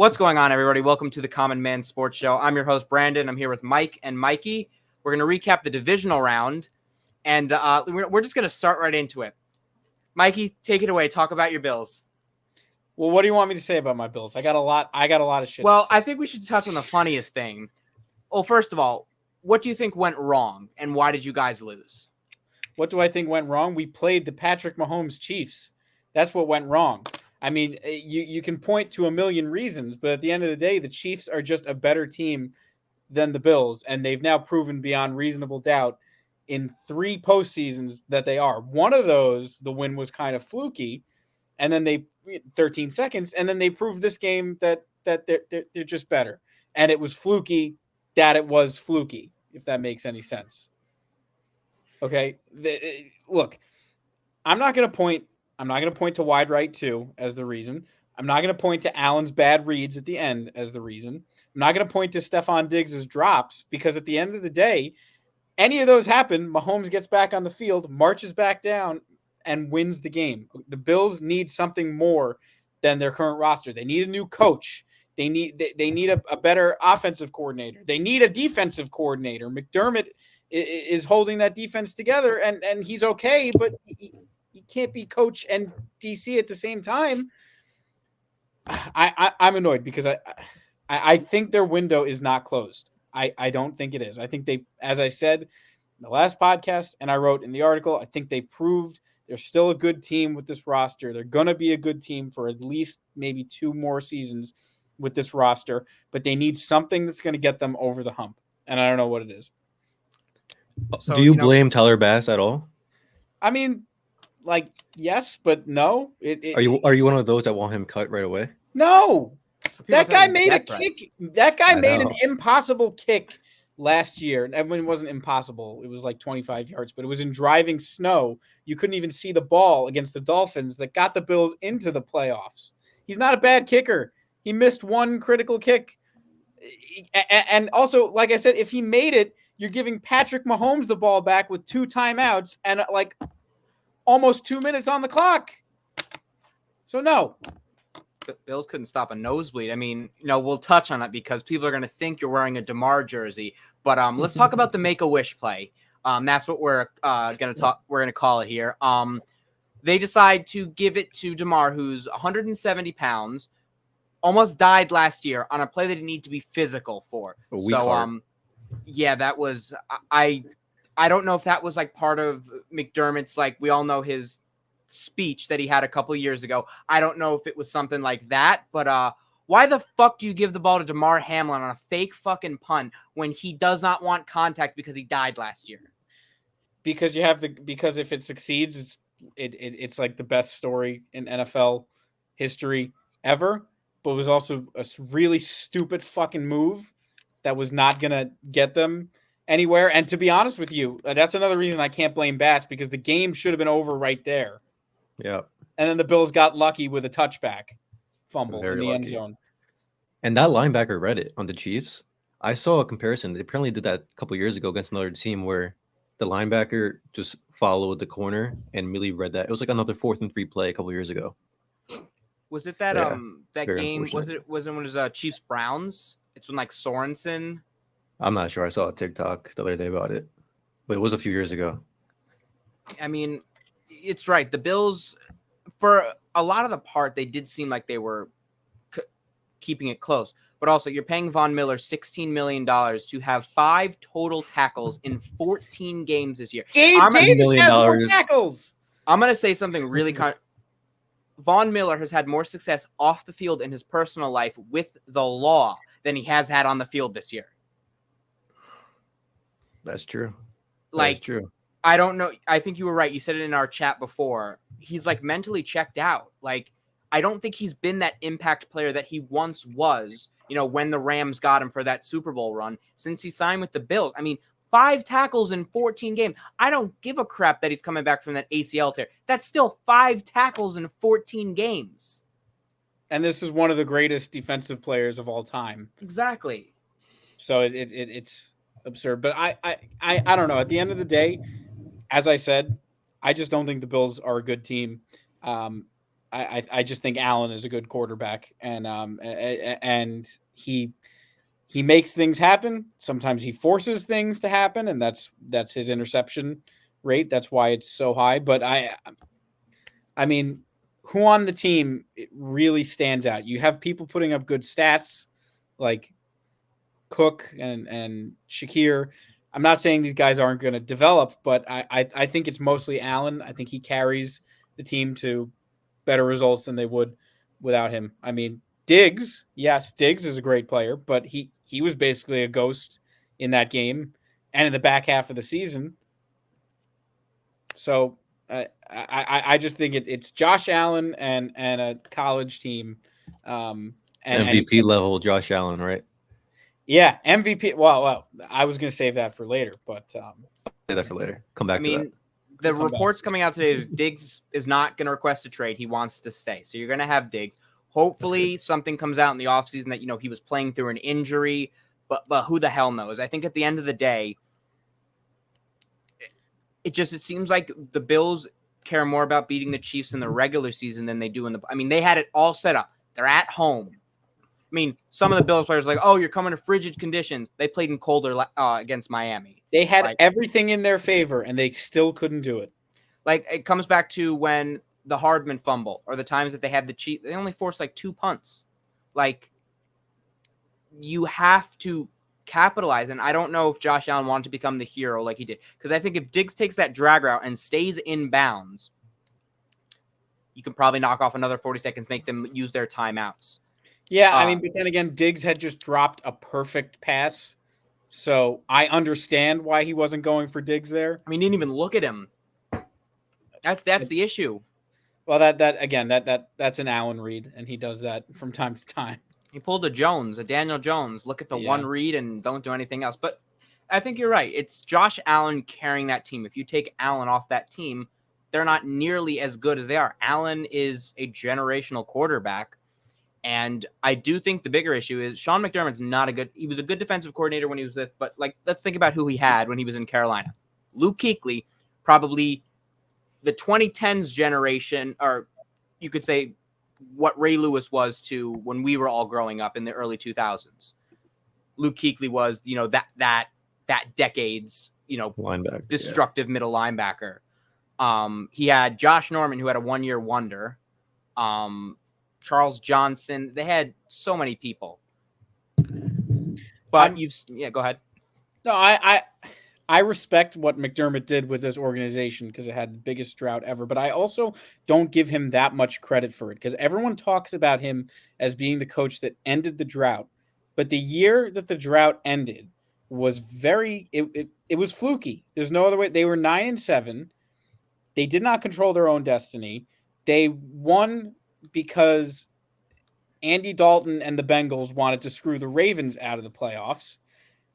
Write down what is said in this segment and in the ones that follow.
What's going on, everybody? Welcome to the Common Man Sports Show. I'm your host, Brandon. I'm here with Mike and Mikey. We're going to recap the divisional round, and we're just going to start right into it. Mikey, take it away. Talk about your Bills. Well, what do you want me to say about my Bills? I got a lot of shit. Well, I think we should touch on the funniest thing. Well, first of all, what do you think went wrong, and why did you guys lose? What do I think went wrong? We played the Patrick Mahomes Chiefs. That's what went wrong. I mean, you can point to a million reasons, but at the end of the day, the Chiefs are just a better team than the Bills, and they've now proven beyond reasonable doubt in 3 postseasons that they are. One of those, the win was kind of fluky, and then they 13 seconds, and then they proved this game that they're just better. And it was fluky that it was fluky, if that makes any sense. Okay, look, I'm not going to point to wide right 2 as the reason. I'm not going to point to Allen's bad reads at the end as the reason. I'm not going to point to Stephon Diggs' drops, because at the end of the day, any of those happen, Mahomes gets back on the field, marches back down, and wins the game. The Bills need something more than their current roster. They need a new coach. They need a better offensive coordinator. They need a defensive coordinator. McDermott is holding that defense together, and he's okay, but he can't be coach and DC at the same time. I'm annoyed because I think their window is not closed. I don't think it is. I think they, as I said in the last podcast, and I wrote in the article, I think they proved they're still a good team with this roster. They're going to be a good team for at least maybe 2 more seasons with this roster, but they need something that's going to get them over the hump, and I don't know what it is. So, do you blame Tyler Bass at all? I mean, like, yes, but no. Are you one of those that want him cut right away? No. That guy made a kick. That guy made an impossible kick last year. And it wasn't impossible. It was like 25 yards, but it was in driving snow. You couldn't even see the ball against the Dolphins that got the Bills into the playoffs. He's not a bad kicker. He missed 1 critical kick. And also, like I said, if he made it, you're giving Patrick Mahomes the ball back with 2 timeouts and like almost 2 minutes on the clock. So no. Bills couldn't stop a nosebleed. I mean, we'll touch on it because people are going to think you're wearing a DeMar jersey. But let's talk about the Make-A-Wish play. That's what we're going to call it here. They decide to give it to DeMar, who's 170 pounds, almost died last year on a play that he needed to be physical for. Yeah, that was I don't know if that was like part of McDermott's, like, we all know his speech that he had a couple of years ago. I don't know if it was something like that, but why the fuck do you give the ball to Damar Hamlin on a fake fucking punt when he does not want contact because he died last year? Because because if it succeeds, it's like the best story in NFL history ever, but it was also a really stupid fucking move that was not gonna get them anywhere. And to be honest with you, that's another reason I can't blame Bass, because the game should have been over right there. Yeah. And then the Bills got lucky with a touchback fumble in the end zone. And that linebacker read it on the Chiefs. I saw a comparison. They apparently did that a couple years ago against another team where the linebacker just followed the corner and immediately read that. It was like another 4th and 3 play a couple years ago. Was it that that game? Was it when it was Chiefs Browns? It's when like Sorensen. I'm not sure. I saw a TikTok the other day about it, but it was a few years ago. I mean, it's right. The Bills, for a lot of the part, they did seem like they were keeping it close. But also, you're paying Von Miller $16 million to have 5 total tackles in 14 games this year. Gabe Davis has more tackles. I'm going to say something really Von Miller has had more success off the field in his personal life with the law than he has had on the field this year. That's true. Like, that's true. I don't know. I think you were right. You said it in our chat before. He's like mentally checked out. Like, I don't think he's been that impact player that he once was, when the Rams got him for that Super Bowl run since he signed with the Bills. I mean, 5 tackles in 14 games. I don't give a crap that he's coming back from that ACL tear. That's still 5 tackles in 14 games. And this is one of the greatest defensive players of all time. Exactly. So it's absurd. But I don't know. At the end of the day, as I said, I just don't think the Bills are a good team. I just think Allen is a good quarterback, and he makes things happen. Sometimes he forces things to happen, and that's his interception rate. That's why it's so high. But I mean, who on the team really stands out? You have people putting up good stats like Cook and Shakir. I'm not saying these guys aren't going to develop, but I think it's mostly Allen. I think he carries the team to better results than they would without him. I mean, Diggs, yes, Diggs is a great player, but he was basically a ghost in that game and in the back half of the season. So I just think it's Josh Allen and a college team. And MVP level Josh Allen, right? Yeah, MVP. Well, I was going to save that for later, but I'll save that for later. Come back to that. The reports coming out today is Diggs is not going to request a trade. He wants to stay. So you're going to have Diggs. Hopefully something comes out in the offseason that, he was playing through an injury, but who the hell knows? I think at the end of the day, it seems like the Bills care more about beating the Chiefs in the regular season than they do they had it all set up. They're at home. I mean, some of the Bills players are like, oh, you're coming to frigid conditions. They played in colder against Miami. They had everything in their favor, and they still couldn't do it. Like, it comes back to when the Hardman fumble or the times that they had the Chiefs. They only forced 2 punts. Like, you have to capitalize. And I don't know if Josh Allen wanted to become the hero like he did. Because I think if Diggs takes that drag route and stays in bounds, you can probably knock off another 40 seconds, make them use their timeouts. Yeah, but then again, Diggs had just dropped a perfect pass, so I understand why he wasn't going for Diggs there. He didn't even look at him. That's the issue. Well, that's an Allen read, and he does that from time to time. He pulled a Daniel Jones. Look at the one read and don't do anything else. But I think you're right. It's Josh Allen carrying that team. If you take Allen off that team, they're not nearly as good as they are. Allen is a generational quarterback. And I do think the bigger issue is Sean McDermott's he was a good defensive coordinator when he was with, but let's think about who he had when he was in Carolina. Luke Kuechly, probably the 2010s generation, or you could say what Ray Lewis was to when we were all growing up in the early 2000s. Luke Kuechly was, that decade's, linebacker, destructive middle linebacker. He had Josh Norman, who had a one-year wonder. Charles Johnson. They had so many people. But go ahead. No, I respect what McDermott did with this organization because it had the biggest drought ever. But I also don't give him that much credit for it because everyone talks about him as being the coach that ended the drought. But the year that the drought ended was it was fluky. There's no other way. They were 9-7. They did not control their own destiny. They won because Andy Dalton and the Bengals wanted to screw the Ravens out of the playoffs.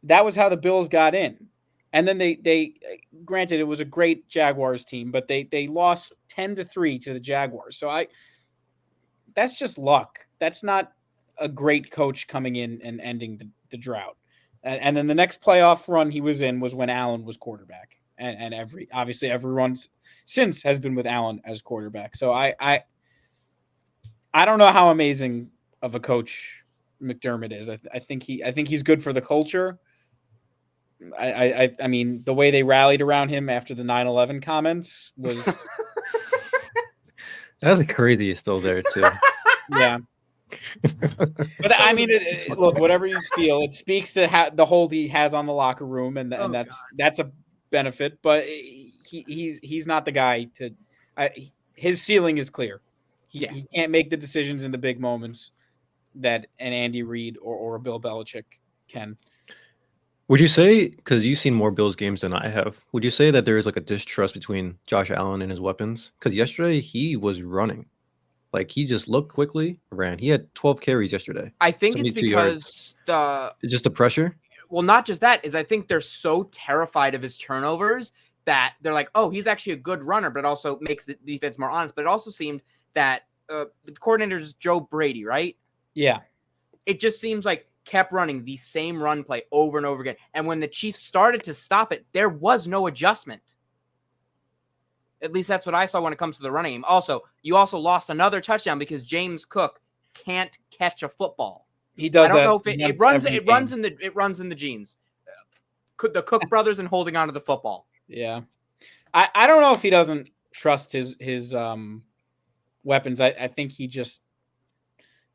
That was how the Bills got in. And then they granted, it was a great Jaguars team, but they lost 10-3 to the Jaguars. So that's just luck. That's not a great coach coming in and ending the drought. And then the next playoff run he was in was when Allen was quarterback. And obviously everyone since has been with Allen as quarterback. So I don't know how amazing of a coach McDermott is. I think he's good for the culture. I mean, the way they rallied around him after the 9/11 comments was that's crazy. He's still there too. Yeah. But I mean, look, whatever you feel, it speaks to the hold he has on the locker room, and that's a benefit. But he's not the guy to. His ceiling is clear. He can't make the decisions in the big moments that an Andy Reid or a Bill Belichick can. Would you say, because you've seen more Bills games than I have, would you say that there is a distrust between Josh Allen and his weapons? Because yesterday he was running. He just looked quickly, ran. He had 12 carries yesterday. I think it's because it's just the pressure? Well, not just that. I think they're so terrified of his turnovers that they're like, oh, he's actually a good runner, but it also makes the defense more honest. But it also seemed that the coordinator is Joe Brady, right? Yeah. It just seems like kept running the same run play over and over again. And when the Chiefs started to stop it, there was no adjustment. At least that's what I saw when it comes to the running game. Also, you also lost another touchdown because James Cook can't catch a football. He does. I don't that know if it runs in the genes. The Cook brothers and holding on to the football. Yeah. I don't know if he doesn't trust his weapons. I think he just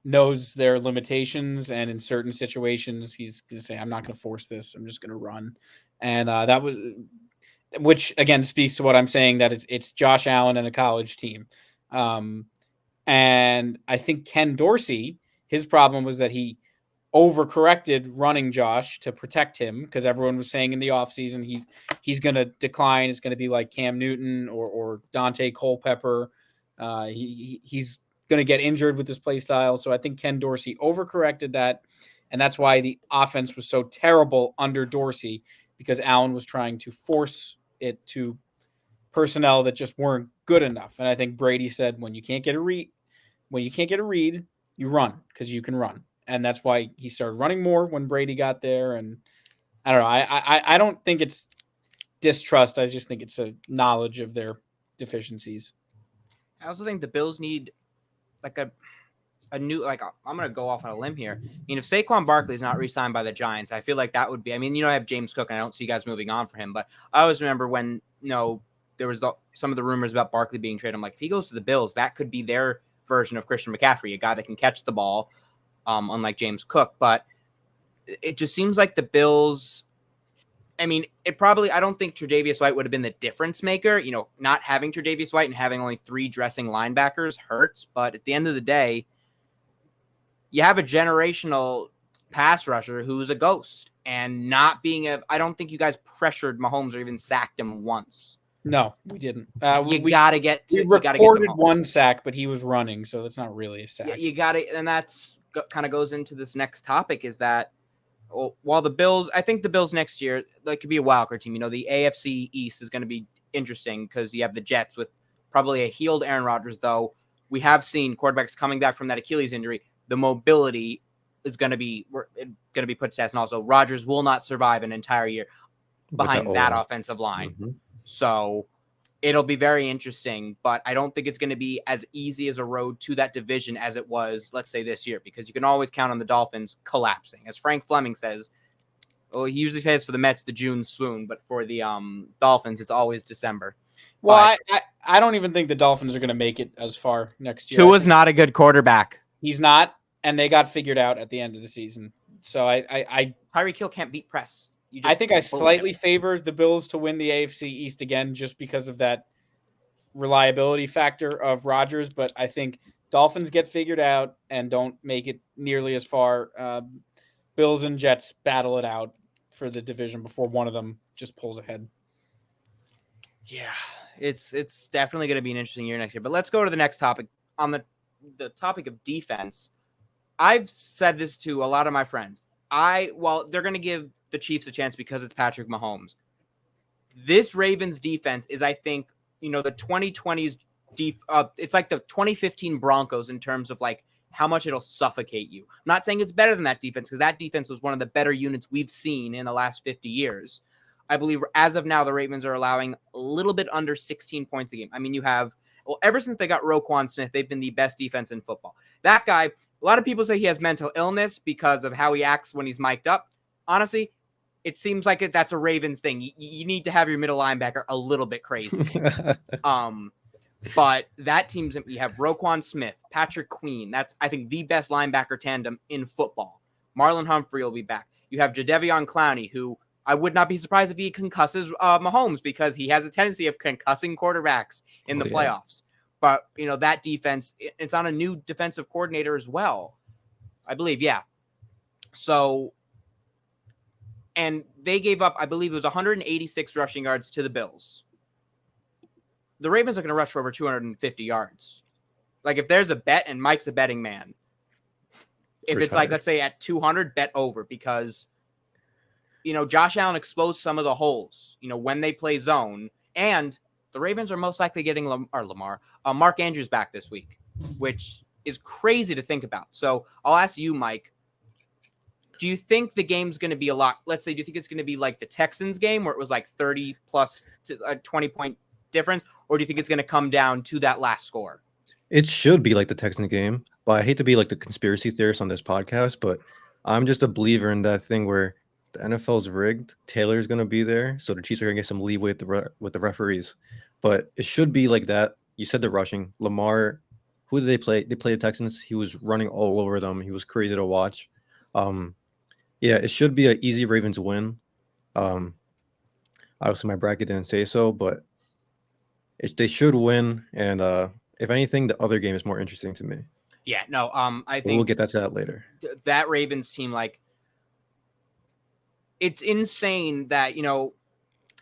knows their limitations, and in certain situations he's going to say, I'm not going to force this. I'm just going to run. And that was, which again speaks to what I'm saying, that it's Josh Allen and a college team. And I think Ken Dorsey, his problem was that he overcorrected running Josh to protect him, because everyone was saying in the offseason he's going to decline. It's going to be like Cam Newton or Dante Culpepper. He's going to get injured with this play style. So I think Ken Dorsey overcorrected that, and that's why the offense was so terrible under Dorsey, because Allen was trying to force it to personnel that just weren't good enough. And I think Brady said, when you can't get a read, you run, because you can run. And that's why he started running more when Brady got there. And I don't know. I don't think it's distrust. I just think it's a knowledge of their deficiencies. I also think the Bills need like a new, like, I'm going to go off on a limb here. I mean, if Saquon Barkley is not re-signed by the Giants, I feel like that would be, I mean, I have James Cook and I don't see you guys moving on for him, but I always remember when, there was some of the rumors about Barkley being traded. I'm like, if he goes to the Bills, that could be their version of Christian McCaffrey, a guy that can catch the ball, unlike James Cook. But it just seems like the Bills, I mean, I don't think Tre'Davious White would have been the difference maker. Not having Tre'Davious White and having only 3 dressing linebackers hurts. But at the end of the day, you have a generational pass rusher who's a ghost, and not being I don't think you guys pressured Mahomes or even sacked him once. No, we didn't. We recorded one sack, but he was running, so that's not really a sack. Yeah, you got it, and that's kind of goes into this next topic, is that while the Bills, I think the Bills next year, they could be a wild card team. The AFC East is going to be interesting because you have the Jets with probably a healed Aaron Rodgers, though we have seen quarterbacks coming back from that Achilles injury. The mobility is going to be put to test, and also Rodgers will not survive an entire year behind that offensive line. Mm-hmm. So it'll be very interesting, but I don't think it's going to be as easy as a road to that division as it was, let's say, this year, because you can always count on the Dolphins collapsing. As Frank Fleming says, he usually says for the Mets, the June swoon, but for the Dolphins, it's always December. Well, I don't even think the Dolphins are going to make it as far next year. Tua's not a good quarterback. He's not, and they got figured out at the end of the season. So Tyreek Hill can't beat press. I think I slightly favor the Bills to win the AFC East again, just because of that reliability factor of Rodgers. But I think Dolphins get figured out and don't make it nearly as far. Bills and Jets battle it out for the division before one of them just pulls ahead. Yeah, it's definitely going to be an interesting year next year. But let's go to the next topic. On the topic of defense, I've said this to a lot of my friends. While they're going to give the Chiefs a chance because it's Patrick Mahomes, this Ravens defense is, I think, the 2020s it's like the 2015 Broncos in terms of like how much it'll suffocate you. I'm not saying it's better than that defense, because that defense was one of the better units we've seen in the last 50 years. I believe as of now, the Ravens are allowing a little bit under 16 points a game. I mean, ever since they got Roquan Smith, they've been the best defense in football. That guy, a lot of people say he has mental illness because of how he acts when he's mic'd up. Honestly, it seems like that's a Ravens thing. You need to have your middle linebacker a little bit crazy. But that team's, you have Roquan Smith, Patrick Queen. That's, I think, the best linebacker tandem in football. Marlon Humphrey will be back. You have Jadeveon Clowney, who I would not be surprised if he concusses Mahomes, because he has a tendency of concussing quarterbacks in the playoffs. But, that defense, it's on a new defensive coordinator as well, I believe. Yeah. So, and they gave up, I believe it was 186 rushing yards to the Bills. The Ravens are going to rush for over 250 yards. Like, if there's a bet and Mike's a betting man, if it's like, let's say at 200, bet over, because, Josh Allen exposed some of the holes, when they play zone, and the Ravens are most likely getting Mark Andrews back this week, which is crazy to think about. So I'll ask you, Mike, do you think the game's going to be let's say, do you think it's going to be like the Texans game where it was like 30 plus to a 20-point difference, or do you think it's going to come down to that last score? It should be like the Texans game, but I hate to be like the conspiracy theorist on this podcast, but I'm just a believer in that thing where the NFL's rigged. Taylor's going to be there, so the Chiefs are going to get some leeway with the referees. But it should be like that. You said the rushing. Lamar, who did they play? They played the Texans. He was running all over them. He was crazy to watch. Yeah, it should be an easy Ravens win. Obviously, my bracket didn't say so, but they should win. And if anything, the other game is more interesting to me. Yeah, no, I But think we'll get that to that later. That Ravens team, like, it's insane that,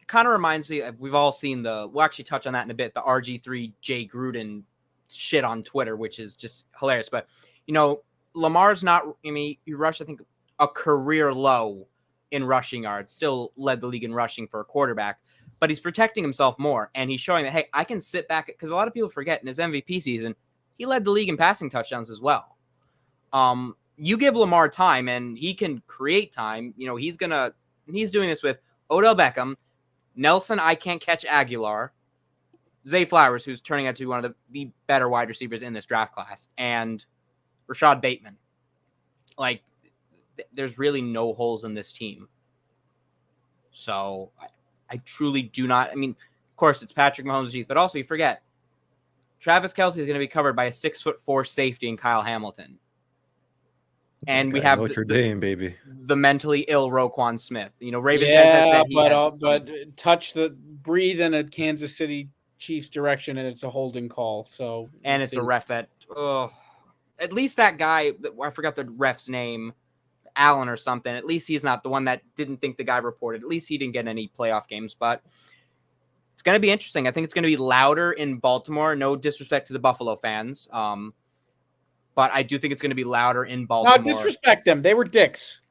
kind of reminds me, we've all seen we'll actually touch on that in a bit, the RG3 Jay Gruden shit on Twitter, which is just hilarious. But, Lamar's not, he rushed, I think, a career low in rushing yards, still led the league in rushing for a quarterback, but he's protecting himself more. And he's showing that, hey, I can sit back, because a lot of people forget in his MVP season, he led the league in passing touchdowns as well. You give Lamar time and he can create time. He's doing this with Odell Beckham, Nelson, I can't catch Aguilar, Zay Flowers, who's turning out to be one of the better wide receivers in this draft class, and Rashad Bateman. Like, there's really no holes in this team. So I truly do not. Of course, it's Patrick Mahomes' Chiefs, but also you forget Travis Kelce is going to be covered by a 6'4" safety in Kyle Hamilton. And we have Notre Dame, baby. The mentally ill Roquan Smith. Ravens fans has said breathe in a Kansas City Chiefs direction, and it's a holding call. So and it's a ref that, at least that guy, I forgot the ref's name, Allen or something. At least he's not the one that didn't think the guy reported. At least he didn't get any playoff games. But it's going to be interesting. I think it's going to be louder in Baltimore. No disrespect to the Buffalo fans. But I do think it's going to be louder in Baltimore. Not disrespect them. They were dicks.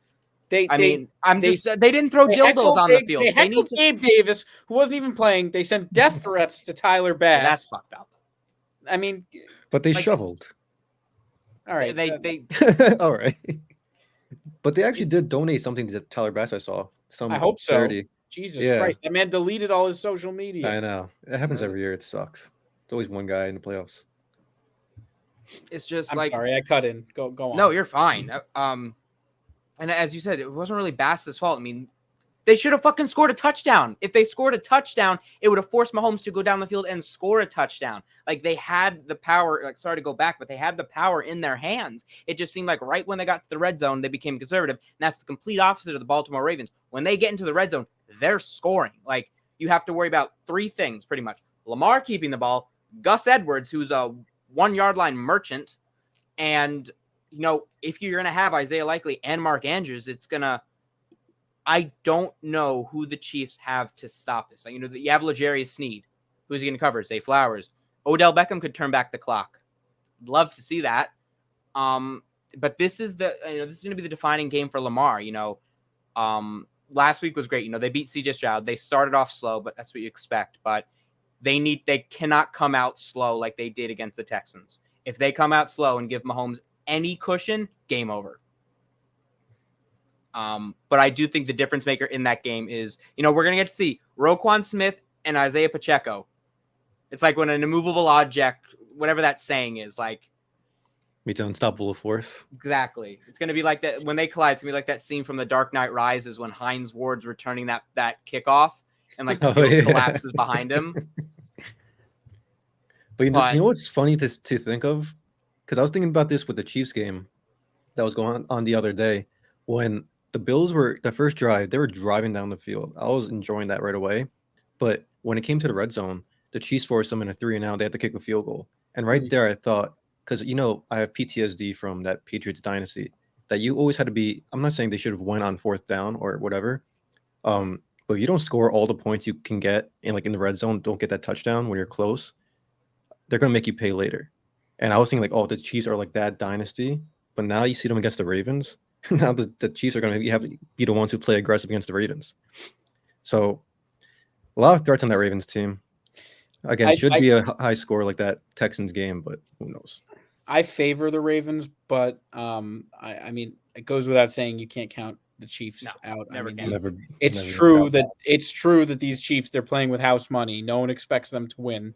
They didn't throw dildos on the field. They heckled Gabe Davis, who wasn't even playing. They sent death threats to Tyler Bass. Yeah, that's fucked up. But they shoveled. All right. They all right. But they actually did donate something to Tyler Bass, I saw. I hope so. charity. Jesus Christ. That man deleted all his social media. I know. It happens every year. It sucks. It's always one guy in the playoffs. It's just I'm sorry, I cut in. Go on. No, you're fine. And as you said, it wasn't really Bass's fault. They should have fucking scored a touchdown. If they scored a touchdown, it would have forced Mahomes to go down the field and score a touchdown. Like, they had the power. Sorry to go back, but they had the power in their hands. It just seemed like right when they got to the red zone, they became conservative. And that's the complete opposite of the Baltimore Ravens. When they get into the red zone, they're scoring. Like, you have to worry about three things, pretty much. Lamar keeping the ball, Gus Edwards, who's a 1 yard line merchant, and if you're gonna have Isaiah Likely and Mark Andrews, I don't know who the Chiefs have to stop this. You have L'Jarius Sneed, who's he gonna cover? Zay Flowers, Odell Beckham could turn back the clock. Love to see that. But this is this is gonna be the defining game for Lamar. Last week was great. They beat CJ Stroud. They started off slow, but that's what you expect. But they cannot come out slow like they did against the Texans. If they come out slow and give Mahomes any cushion, game over. But I do think the difference maker in that game is, we're going to get to see Roquan Smith and Isaiah Pacheco. It's like when an immovable object, whatever that saying is, like, meets unstoppable force. Exactly. It's going to be like that when they collide. It's going to be like that scene from The Dark Knight Rises when Hines Ward's returning that kickoff. And like the field collapses behind him. But you know what's funny to think of? Because I was thinking about this with the Chiefs game that was going on the other day. When the Bills were the first drive, they were driving down the field. I was enjoying that right away. But when it came to the red zone, the Chiefs forced them in a 3-and-out. They had to kick a field goal. And right there I thought, because I have PTSD from that Patriots dynasty, that you always had to be, I'm not saying they should have went on 4th down or whatever. But if you don't score all the points you can get in the red zone, don't get that touchdown when you're close, they're going to make you pay later. And I was thinking the Chiefs are like that dynasty, but now you see them against the Ravens. Now the Chiefs are going to be the ones who play aggressive against the Ravens. So a lot of threats on that Ravens team. Again, it should be a high score like that Texans game, but who knows? I favor the Ravens, but it goes without saying you can't count the Chiefs No, out. never I mean, can. Never. it's never true doubt that these Chiefs, they're playing with house money. No one expects them to win.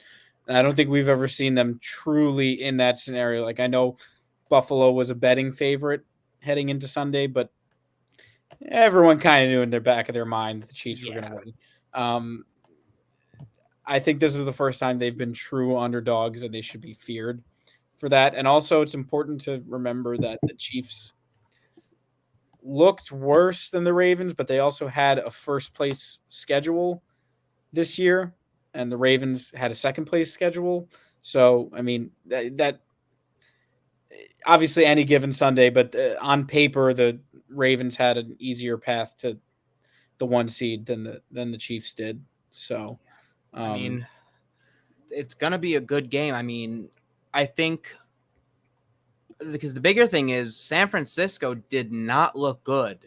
And I don't think we've ever seen them truly in that scenario. Like, I know Buffalo was a betting favorite heading into Sunday, but everyone kind of knew in their back of their mind that the Chiefs were going to win. I think this is the first time they've been true underdogs, and they should be feared for that. And also, it's important to remember that the Chiefs looked worse than the Ravens, but they also had a first place schedule this year, and the Ravens had a second place schedule. So, I mean, that obviously any given Sunday, but on paper, the Ravens had an easier path to the 1 seed than the Chiefs did. So, I mean, it's gonna be a good game. I mean, I think because the bigger thing is San Francisco did not look good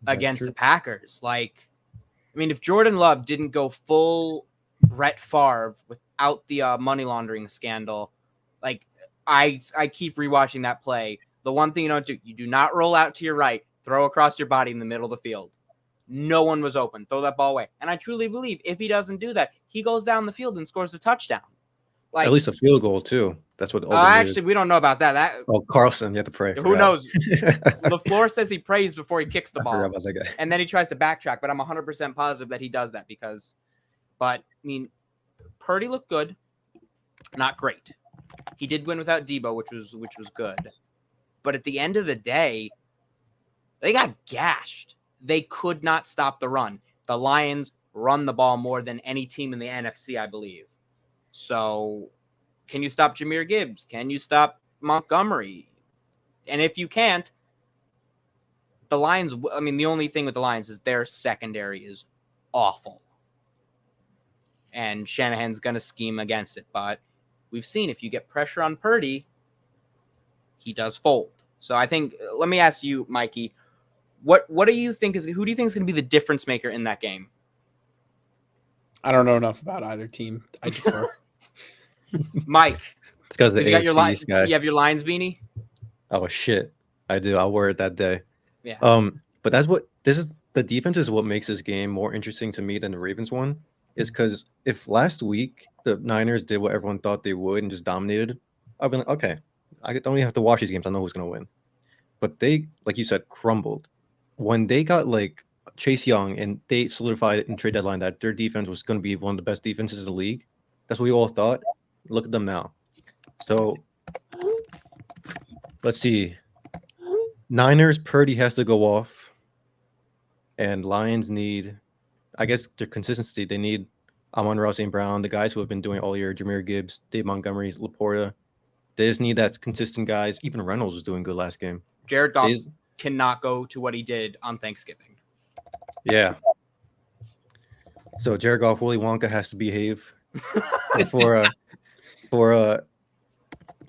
against true. the Packers. Like, I mean, if Jordan Love didn't go full Brett Favre without the money laundering scandal, like I keep rewatching that play. The one thing you do not roll out to your right, throw across your body in the middle of the field. No one was open. Throw that ball away. And I truly believe if he doesn't do that, he goes down the field and scores a touchdown. Like, At least a field goal too. That's what. actually, we don't know about that. Carlson, you have to pray. Who knows? LaFleur says he prays before he kicks the I ball. forgot about that guy. And then he tries to backtrack, but I'm 100% positive that he does that but I mean, Purdy looked good, not great. He did win without Debo, which was good. But at the end of the day, they got gashed. They could not stop the run. The Lions run the ball more than any team in the NFC, I believe. So, can you stop Jahmyr Gibbs? Can you stop Montgomery? And if you can't, the Lions, I mean, the only thing with the Lions is their secondary is awful. And Shanahan's going to scheme against it. But we've seen if you get pressure on Purdy, he does fold. So I think, let me ask you, Mikey, who do you think is going to be the difference maker in that game? I don't know enough about either team. I defer. Mike, It's because the you got your AFC guy. You have your Lions beanie? Oh shit, I do. I'll wear it that day. Yeah. But the defense is what makes this game more interesting to me than the Ravens one. Is because if last week the Niners did what everyone thought they would and just dominated, I'd be like, okay, I don't even have to watch these games. I know who's gonna win. But they, like you said, crumbled when they got like Chase Young, and they solidified in trade deadline that their defense was going to be one of the best defenses in the league. That's what we all thought. Look at them now. So let's see. Niners, Purdy has to go off, and Lions need, I guess, their consistency. They need Amon-Ra St. Brown, the guys who have been doing it all year, Jahmyr Gibbs, Dave Montgomery, Laporta. They just need that consistent guys. Even Reynolds was doing good last game. Jared Goff cannot go to what he did on Thanksgiving. Yeah. So Jared Goff, Willy Wonka has to behave. for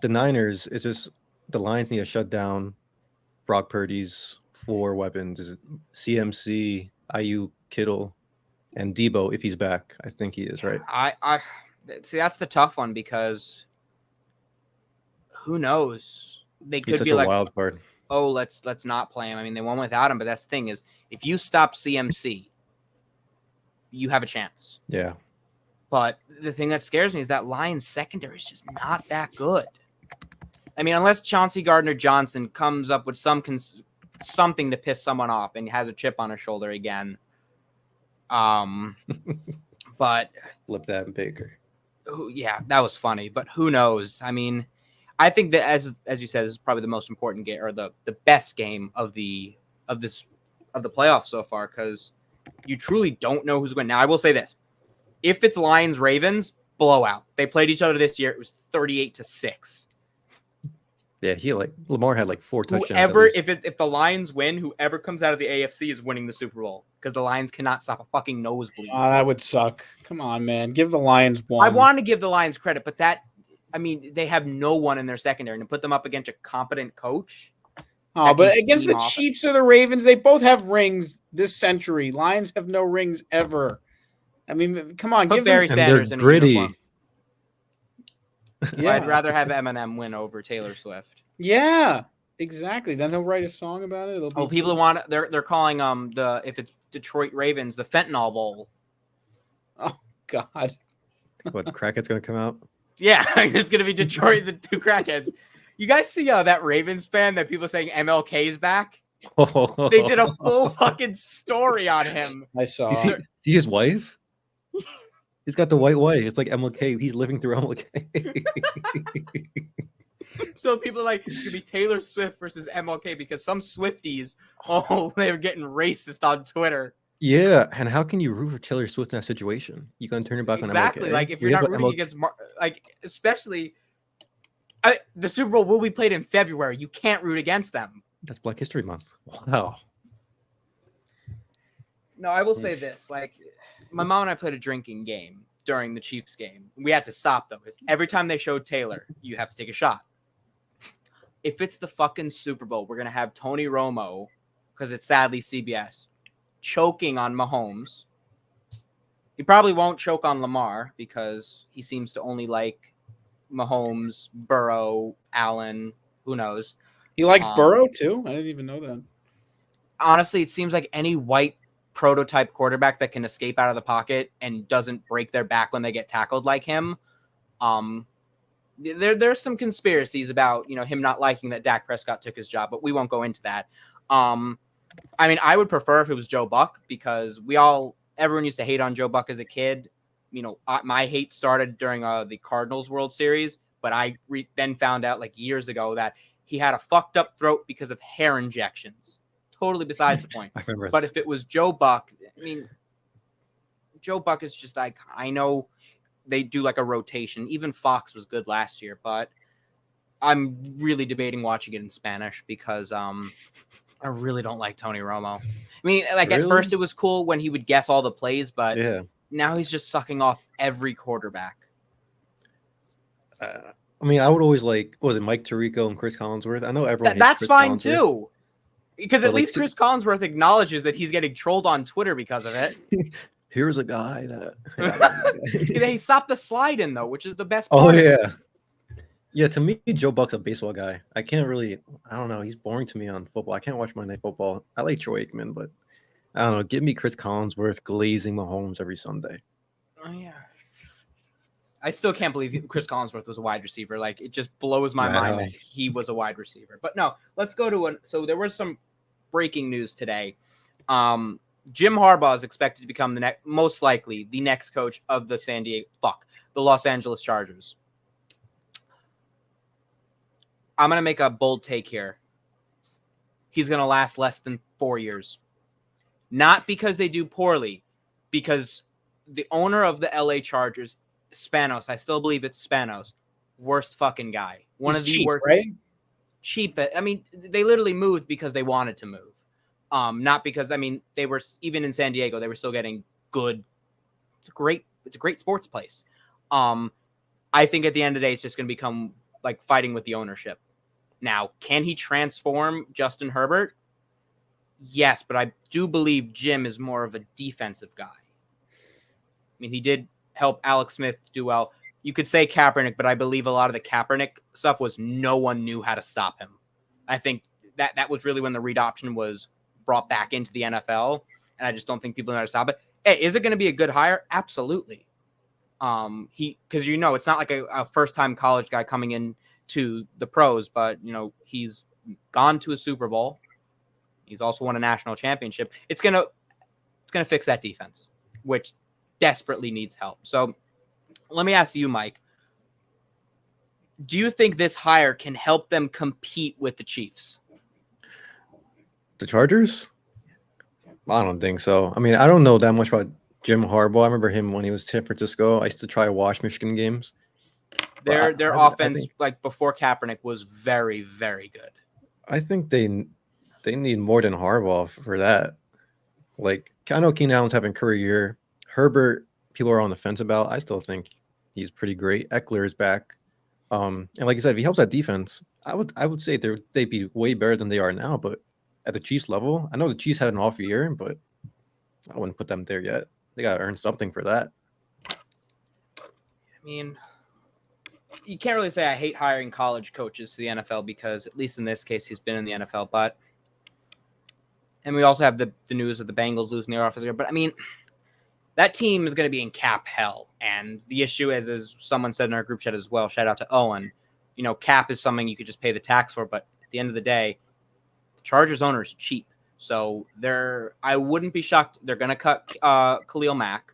the Niners, it's just the Lions need to shut down Brock Purdy's 4 weapons. Is it CMC, IU, Kittle, and Debo if he's back? I think he is, right? I see, that's the tough one because who knows? They could be like, wild card. Oh, let's not play him. I mean, they won without him, but that's the thing is, if you stop CMC, you have a chance. Yeah. But the thing that scares me is that Lions secondary is just not that good. I mean, unless Chauncey Gardner-Johnson comes up with something to piss someone off and has a chip on his shoulder again. But Flip that Baker. Yeah, that was funny. But who knows? I mean, I think that as you said, this is probably the most important game or the best game of the playoffs so far because you truly don't know who's winning. Now, I will say this: if it's Lions Ravens, blowout. They played each other this year. It was 38-6. Yeah, Lamar had like 4 touchdowns. Whoever, if the Lions win, whoever comes out of the AFC is winning the Super Bowl because the Lions cannot stop a fucking nosebleed. That would suck. Come on, man. Give the Lions one. I want to give the Lions credit, but they have no one in their secondary, and to put them up against a competent coach. Oh, but against the Chiefs or the Ravens, they both have rings this century. Lions have no rings ever. I mean, come on, give Barry them. Sanders in gritty. A uniform. Yeah. I'd rather have Eminem win over Taylor Swift. Yeah. Exactly. Then he'll write a song about it. It'll be People want they're calling if it's Detroit Ravens, the Fentanyl Bowl. Oh God. What, the crackhead's gonna come out? Yeah, it's gonna be Detroit, the two crackheads. You guys see that Ravens fan that people are saying MLK's back? They did a full fucking story on him. I saw. You see his wife? He's got the white wife. It's like MLK. He's living through MLK. So people are like, it's gonna be Taylor Swift versus MLK because some Swifties, they were getting racist on Twitter. Yeah, and how can you root for Taylor Swift in that situation? You gonna turn your back on MLK? Exactly. Like if you're not rooting against, especially the Super Bowl will be played in February. You can't root against them. That's Black History Month. Wow. No, I will say this. Like, my mom and I played a drinking game during the Chiefs game. We had to stop, though. Every time they showed Taylor, you have to take a shot. If it's the fucking Super Bowl, we're going to have Tony Romo, because it's sadly CBS, choking on Mahomes. He probably won't choke on Lamar because he seems to only like Mahomes, Burrow, Allen, who knows. He likes Burrow, too? I didn't even know that. Honestly, it seems like any white prototype quarterback that can escape out of the pocket and doesn't break their back when they get tackled like him. There's some conspiracies about, him not liking that Dak Prescott took his job, but we won't go into that. I mean, I would prefer if it was Joe Buck because everyone used to hate on Joe Buck as a kid. My hate started during the Cardinals World Series, but I then found out like years ago that he had a fucked up throat because of hair injections. Totally besides the point. I remember. But if it was Joe Buck, I mean, Joe Buck is just like, I know they do like a rotation. Even Fox was good last year, but I'm really debating watching it in Spanish because I really don't like Tony Romo. I mean, like Really? At first it was cool when he would guess all the plays, but Yeah. now he's just sucking off every quarterback. I mean, I would always like, was it Mike Tirico and Chris Collinsworth? I know everyone hates That's Chris fine Collinsworth. too. Because But at least Chris Collinsworth acknowledges that he's getting trolled on Twitter because of it. Here's a guy that He stopped the slide in though, which is the best part. Oh yeah. Yeah, to me, Joe Buck's a baseball guy. I don't know. He's boring to me on football. I can't watch Monday Night Football. I like Troy Aikman, but I don't know. Give me Chris Collinsworth glazing Mahomes every Sunday. Oh yeah. I still can't believe Chris Collinsworth was a wide receiver. Like, it just blows my mind that he was a wide receiver. But no, let's go to so there was some breaking news today. Jim Harbaugh is expected to become most likely the next coach of the the Los Angeles Chargers. I'm going to make a bold take here. He's going to last less than 4 years. Not because they do poorly, because the owner of the LA Chargers, Spanos, I still believe it's Spanos, worst fucking guy. One of the worst. Right? Cheap. I mean, they literally moved because they wanted to move. Not because, I mean, they were, even in San Diego, they were still getting good. It's a great sports place. I think at the end of the day, it's just going to become like fighting with the ownership. Now, can he transform Justin Herbert? Yes, but I do believe Jim is more of a defensive guy. I mean, he did help Alex Smith do well. You could say Kaepernick, but I believe a lot of the Kaepernick stuff was no one knew how to stop him. I think that was really when the read option was brought back into the NFL, and I just don't think people know how to stop it. Hey, is it going to be a good hire? Absolutely. Because it's not like a first-time college guy coming in to the pros, but he's gone to a Super Bowl. He's also won a national championship. It's gonna fix that defense, which desperately needs help. So let me ask you, Mike, do you think this hire can help them compete with the Chiefs? The Chargers? I don't think so. I mean, I don't know that much about Jim Harbaugh. I remember him when he was in San Francisco. I used to try to watch Michigan games. Their offense, like before Kaepernick, was very, very good. I think they need more than Harbaugh for that. Like, I know Keenan Allen's having a career year. Herbert, people are on the fence about. I still think he's pretty great. Eckler is back. And like you said, if he helps that defense, I would say they'd be way better than they are now. But at the Chiefs level, I know the Chiefs had an off year, but I wouldn't put them there yet. They got to earn something for that. I mean, you can't really say I hate hiring college coaches to the NFL because at least in this case he's been in the NFL. But and we also have the news of the Bengals losing their officer. But I mean, that team is going to be in cap hell. And the issue is, as someone said in our group chat as well, shout out to Owen, cap is something you could just pay the tax for. But at the end of the day, the Chargers owner is cheap. So I wouldn't be shocked. They're going to cut Khalil Mack.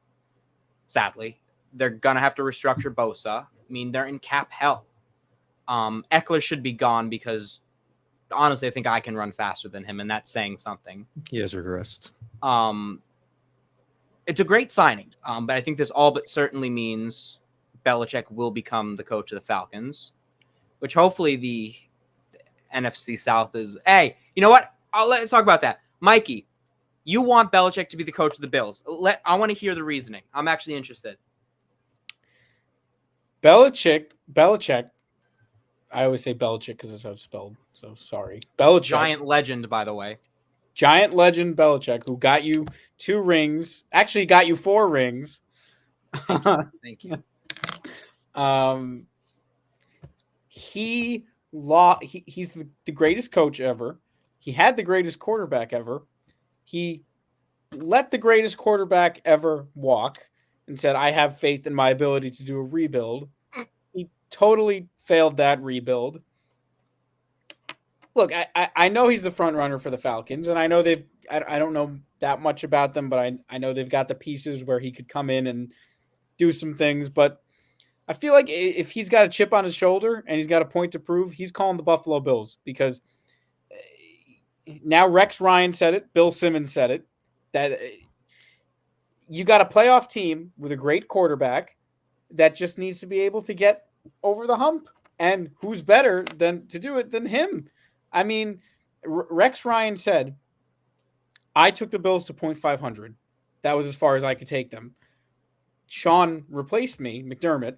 Sadly, they're going to have to restructure Bosa. I mean, they're in cap hell. Eckler should be gone because honestly, I think I can run faster than him, and that's saying something. He has regressed. It's a great signing, but I think this all but certainly means Belichick will become the coach of the Falcons, which hopefully the NFC South is. Hey, you know what? Let's talk about that. Mikey, you want Belichick to be the coach of the Bills. I want to hear the reasoning. I'm actually interested. Belichick. I always say Belichick because that's how it's spelled. So sorry. Belichick. Giant legend, by the way. Giant legend Belichick, who got you 2 rings. Actually got you 4 rings. Thank you. He's the greatest coach ever. He had the greatest quarterback ever. He let the greatest quarterback ever walk and said, I have faith in my ability to do a rebuild. He totally failed that rebuild. Look, I know he's the front runner for the Falcons, and I know I don't know that much about them, but I know they've got the pieces where he could come in and do some things. But I feel like if he's got a chip on his shoulder and he's got a point to prove, he's calling the Buffalo Bills because now Rex Ryan said it, Bill Simmons said it, that you got a playoff team with a great quarterback that just needs to be able to get over the hump. And who's better than to do it than him? I mean, Rex Ryan said, I took the Bills to .500. That was as far as I could take them. Sean replaced me, McDermott.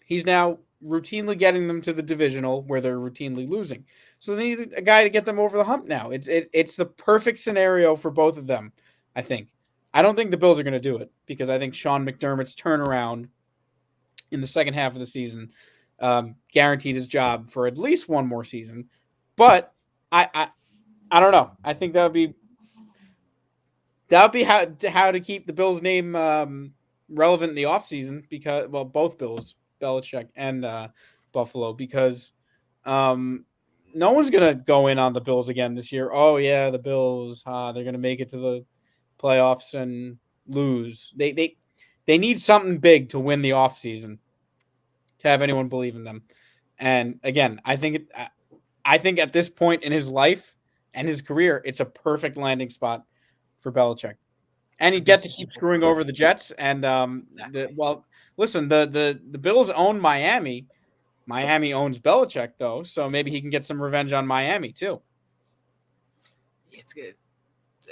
He's now routinely getting them to the divisional where they're routinely losing. So they need a guy to get them over the hump now. It's the perfect scenario for both of them, I think. I don't think the Bills are going to do it because I think Sean McDermott's turnaround in the second half of the season guaranteed his job for at least one more season. But I don't know. I think that would be how to keep the Bills' name relevant in the offseason because, well, both Bills, Belichick and Buffalo, because no one's going to go in on the Bills again this year. Oh, yeah, the Bills, they're going to make it to the playoffs and lose. They need something big to win the offseason to have anyone believe in them. And again, I think at this point in his life and his career, it's a perfect landing spot for Belichick. And he'd get to keep screwing over the Jets. And listen, the Bills own Miami. Miami owns Belichick, though, so maybe he can get some revenge on Miami too. It's good.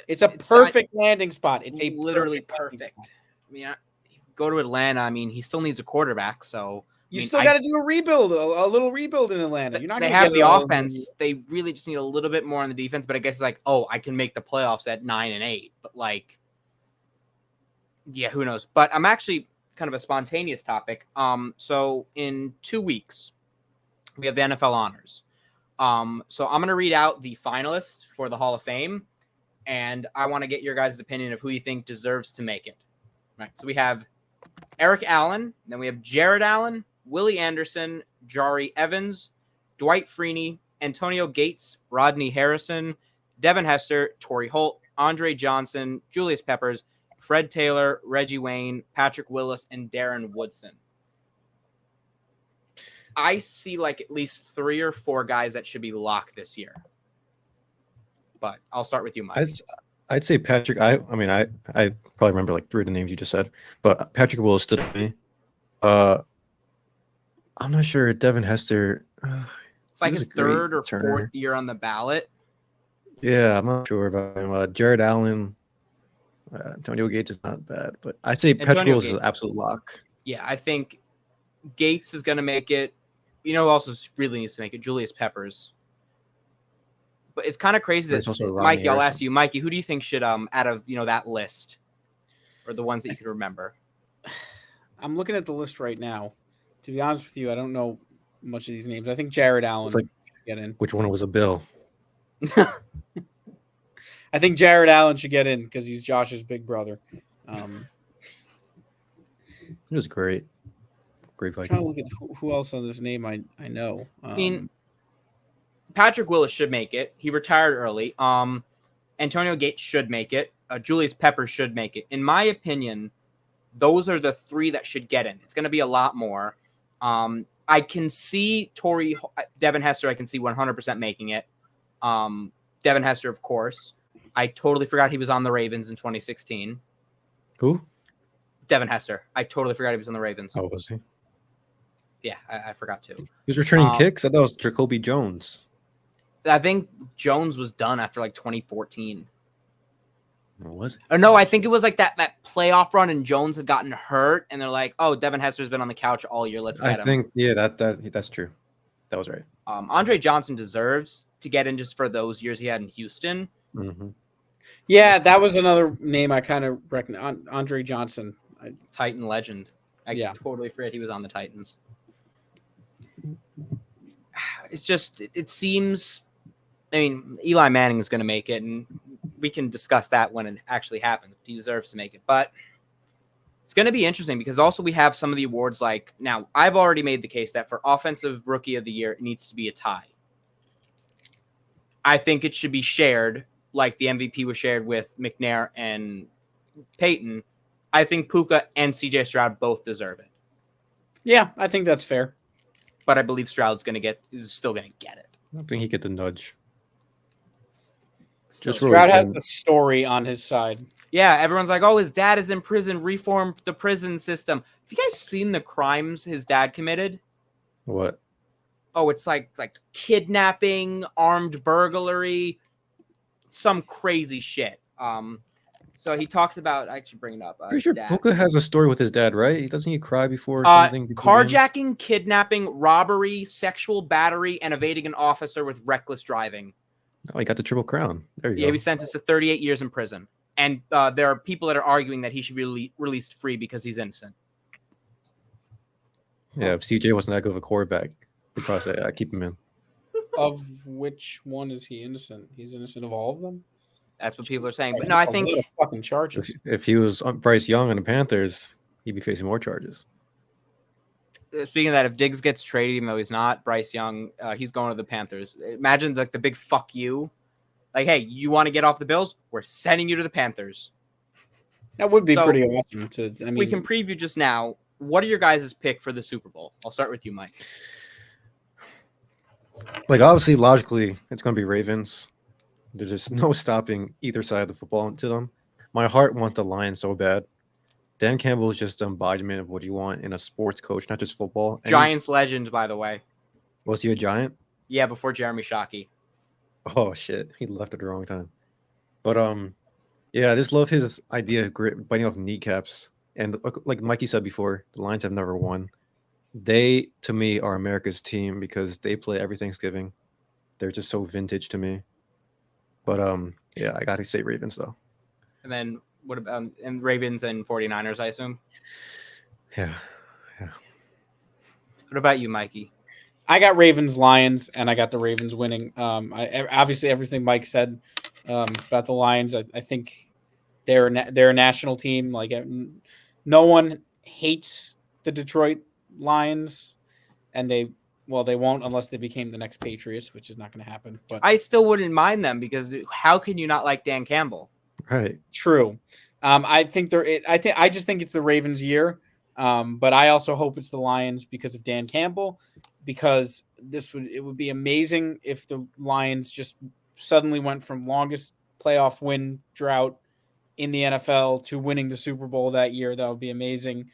It's a perfect landing spot. It's a literally perfect. I mean, go to Atlanta. I mean, he still needs a quarterback, so. You still got to do a rebuild, a little rebuild in Atlanta. You're not. They have the offense. They really just need a little bit more on the defense. But I guess it's like, oh, I can make the playoffs at 9-8. But like, yeah, who knows? But I'm actually kind of a spontaneous topic. So in 2 weeks, we have the NFL honors. So I'm gonna read out the finalists for the Hall of Fame, and I want to get your guys' opinion of who you think deserves to make it. Right. So we have Eric Allen, then we have Jared Allen, Willie Anderson, Jari Evans, Dwight Freeney, Antonio Gates, Rodney Harrison, Devin Hester, Torrey Holt, Andre Johnson, Julius Peppers, Fred Taylor, Reggie Wayne, Patrick Willis, and Darren Woodson. I see like at least 3 or 4 guys that should be locked this year. But I'll start with you, Mike. I'd say Patrick. I mean, I probably remember like 3 of the names you just said, but Patrick Willis stood to me. I'm not sure. Devin Hester. It's like his 3rd or 4th year on the ballot. Yeah, I'm not sure about him. Jared Allen. Antonio Gates is not bad, but I'd say Patrick Willis is an absolute lock. Yeah, I think Gates is going to make it. You know who also really needs to make it? Julius Peppers. But it's kind of crazy that Mikey, I'll ask you, Mikey, who do you think should out of that list, or the ones that you can remember? I'm looking at the list right now. To be honest with you, I don't know much of these names. I think Jared Allen It's like, should get in. which one was a Bill? I think Jared Allen should get in because he's Josh's big brother. It was great. Great I'm trying to Viking. look at who else on this name I know. I mean, Patrick Willis should make it. He retired early. Antonio Gates should make it. Julius Peppers should make it. In my opinion, those are the three that should get in. It's going to be a lot more. I can see Devin Hester. I can see 100% making it. Devin Hester, of course. I totally forgot he was on the Ravens in 2016. Who? Devin Hester. I totally forgot he was on the Ravens. Oh, was he? Yeah, I forgot to. He was returning kicks. I thought it was Jacoby Jones. I think Jones was done after like 2014. Or was it? Or no, I think it was like that playoff run and Jones had gotten hurt and they're like, oh, Devin Hester's been on the couch all year. Let's get him. I think, yeah, that's true. That was right. Andre Johnson deserves to get in just for those years he had in Houston. Mm-hmm. Yeah, that was another name I kind of recognize. Andre Johnson. Titan legend. I totally forget he was on the Titans. It's just, it seems, I mean, Eli Manning is going to make it, and we can discuss that when it actually happens. He deserves to make it. But it's going to be interesting because also we have some of the awards like, now, I've already made the case that for Offensive Rookie of the Year, it needs to be a tie. I think it should be shared like the MVP was shared with McNair and Peyton. I think Puka and CJ Stroud both deserve it. Yeah, I think that's fair. But I believe Stroud's still going to get it. I don't think he get the nudge. So Stroud has the story on his side. Yeah, everyone's like, oh, his dad is in prison, reform the prison system. Have you guys seen the crimes his dad committed? What? Oh, it's like kidnapping, armed burglary, some crazy shit. So he talks about, I should bring it up. Pretty sure Puka has a story with his dad, right? Doesn't he cry before something? Carjacking, kidnapping, robbery, sexual battery, and evading an officer with reckless driving. Oh, he got the Triple Crown. There you go. Yeah, he was sentenced to 38 years in prison. And there are people that are arguing that he should be released free because he's innocent. Yeah, if CJ wasn't that good of a quarterback, we'd probably say, keep him in. Of which one is he innocent? He's innocent of all of them? That's what people are saying. But no, I think fucking charges. If he was Bryce Young on the Panthers, he'd be facing more charges. Speaking of that, if Diggs gets traded, even though he's not, Bryce Young, he's going to the Panthers. Imagine the big fuck you. Like, hey, you want to get off the Bills? We're sending you to the Panthers. That would be pretty awesome. We can preview just now. What are your guys' pick for the Super Bowl? I'll start with you, Mike. Like, obviously, logically, it's going to be Ravens. There's just no stopping either side of the football to them. My heart wants the Lions so bad. Dan Campbell is just the embodiment of what you want in a sports coach, not just football. And Giants legend, by the way. Was he a Giant? Yeah, before Jeremy Shockey. Oh, shit. He left at the wrong time. But, yeah, I just love his idea of biting off kneecaps. And like Mikey said before, the Lions have never won. They, to me, are America's team because they play every Thanksgiving. They're just so vintage to me. But, yeah, I got to say Ravens, though. And then what about Ravens and 49ers, I assume? Yeah. What about you, Mikey? I got Ravens, Lions, and I got the Ravens winning. Obviously, everything Mike said about the Lions, I think they're a national team. Like, no one hates the Detroit Lions, and they won't unless they became the next Patriots, which is not going to happen. But I still wouldn't mind them because how can you not like Dan Campbell? Right. True. I just think it's the Ravens' year. But I also hope it's the Lions because of Dan Campbell, because it would be amazing if the Lions just suddenly went from longest playoff win drought in the NFL to winning the Super Bowl that year. That would be amazing.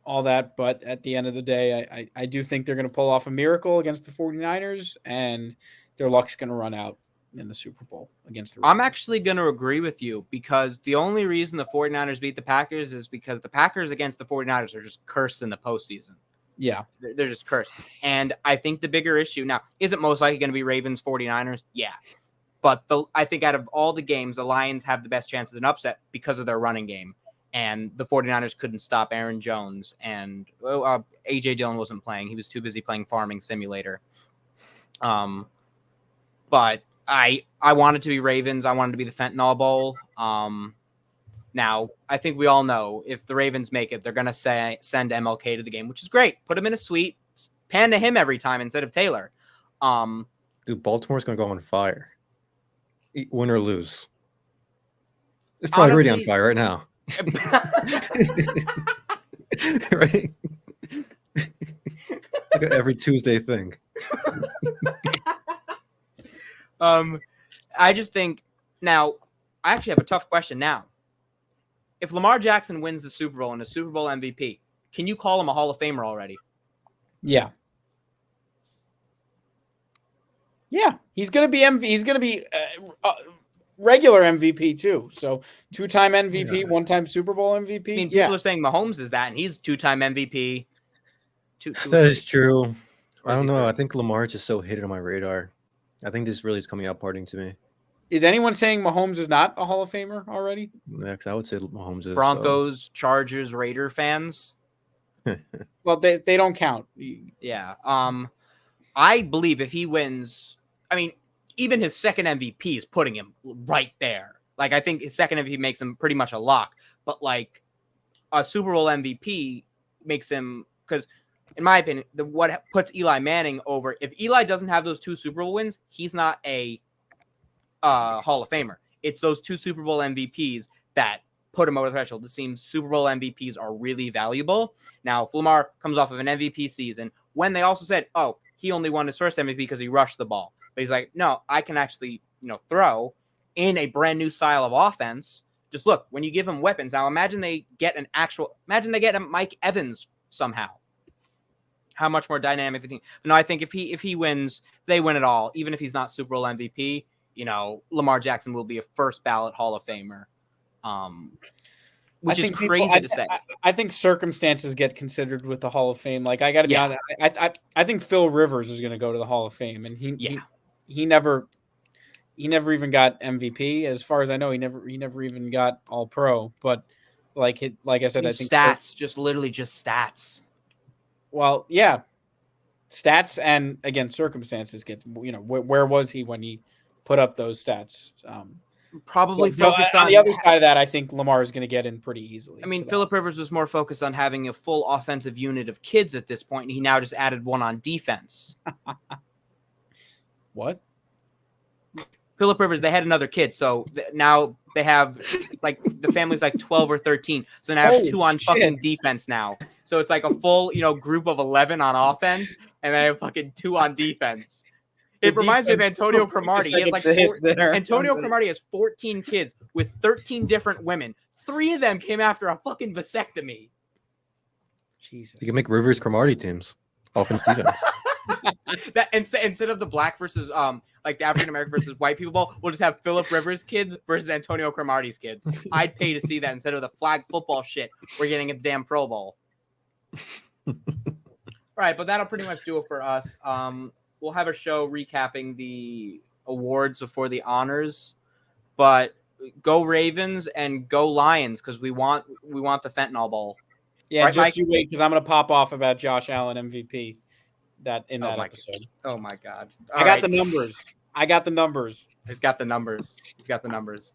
All that, but at the end of the day, I do think they're going to pull off a miracle against the 49ers, and their luck's going to run out in the Super Bowl against the Ravens. I'm actually going to agree with you because the only reason the 49ers beat the Packers is because the Packers against the 49ers are just cursed in the postseason. Yeah. They're just cursed. And I think the bigger issue now, is it most likely going to be Ravens 49ers? Yeah. But I think out of all the games, the Lions have the best chance of an upset because of their running game. and the 49ers couldn't stop Aaron Jones, and A.J. Dillon wasn't playing. He was too busy playing Farming Simulator. But I wanted to be Ravens. I wanted to be the Fentanyl Bowl. Now, I think we all know if the Ravens make it, they're going to send MLK to the game, which is great. Put him in a suite, pan to him every time instead of Taylor. Dude, Baltimore's going to go on fire. Win or lose. It's probably already on fire right now. Right? It's like an every Tuesday thing. I just think now, I actually have a tough question now. If Lamar Jackson wins the Super Bowl and a Super Bowl MVP, can you call him a Hall of Famer already? Yeah. Yeah, he's going to be He's going to be regular MVP too. So 2-time MVP, 1-time Super Bowl MVP. I mean, people are saying Mahomes is that, and he's 2-time MVP. That is true. I don't know. I think Lamar just so hit it on my radar. I think this really is coming out partying to me. Is anyone saying Mahomes is not a Hall of Famer already? Next, I would say Mahomes is. Broncos, Chargers, Raider fans. Well, they don't count. Yeah. I believe if he wins, I mean, even his second MVP is putting him right there. Like, I think his second MVP makes him pretty much a lock. But, like, a Super Bowl MVP makes him, because in my opinion, what puts Eli Manning over, if Eli doesn't have those 2 Super Bowl wins, he's not a Hall of Famer. It's those 2 Super Bowl MVPs that put him over the threshold. It seems Super Bowl MVPs are really valuable. Now, if Lamar comes off of an MVP season, when they also said, oh, he only won his first MVP because he rushed the ball. But he's like, no, I can actually, throw in a brand new style of offense. Just look, when you give him weapons. Now, imagine they get a Mike Evans somehow. How much more dynamic the team. But no, I think if he wins, they win it all. Even if he's not Super Bowl MVP, Lamar Jackson will be a first ballot Hall of Famer. Which is crazy to say. I think circumstances get considered with the Hall of Fame. Like, I got to be honest. I think Phil Rivers is going to go to the Hall of Fame, and he never even got MVP. As far as I know, he never even got All Pro. But like I said, I think stats, just literally just stats. Well, yeah, stats and again circumstances get. Where was he when he put up those stats? Probably focused on the other side of that. I think Lamar is going to get in pretty easily. I mean, Phillip Rivers was more focused on having a full offensive unit of kids at this point, and he now just added one on defense. What? Phillip Rivers, they had another kid, so now they have, it's like the family's like 12 or 13, so now have 2 on fucking defense now. So it's like a full, group of 11 on offense, and they have fucking 2 on defense. It reminds me of Antonio Cromartie. He has like Antonio Cromartie has 14 kids with 13 different women. 3 of them came after a fucking vasectomy. Jesus. You can make Rivers Cromartie teams. Offense, defense. That instead of the black versus like the African American versus white people ball, we'll just have Phillip Rivers kids versus Antonio Cromartie's kids. I'd pay to see that instead of the flag football shit we're getting at the damn Pro Bowl. All right, but that'll pretty much do it for us. We'll have a show recapping the awards before the honors, but go Ravens and go Lions because we want the Fentanyl Bowl. Yeah, right, just Mike? you wait because I'm going to pop off about Josh Allen MVP that episode. Oh my God! I got the numbers. He's got the numbers.